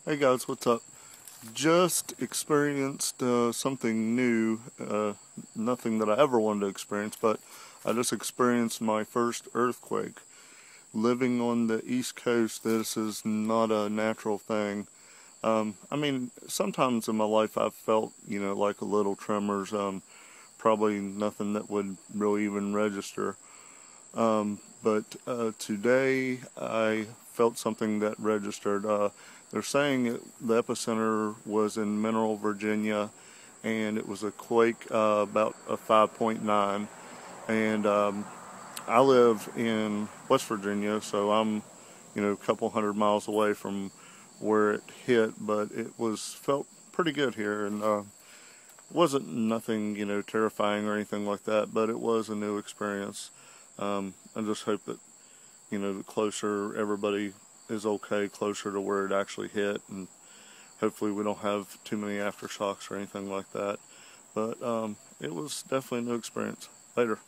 Hey guys, what's up? Just experienced something new, nothing that I ever wanted to experience, but I just experienced my first earthquake. Living on the East Coast, this is not a natural thing. I mean, sometimes in my life I've felt, like a little tremors, probably nothing that would really even register. But today I felt something that registered. They're saying the epicenter was in Mineral, Virginia, and it was a quake about a 5.9. And I live in West Virginia, so I'm, a couple hundred miles away from where it hit, but it felt pretty good here, and wasn't nothing, terrifying or anything like that, but it was a new experience. I just hope that, the closer everybody is okay, closer to where it actually hit, and hopefully we don't have too many aftershocks or anything like that. But it was definitely a new experience. Later.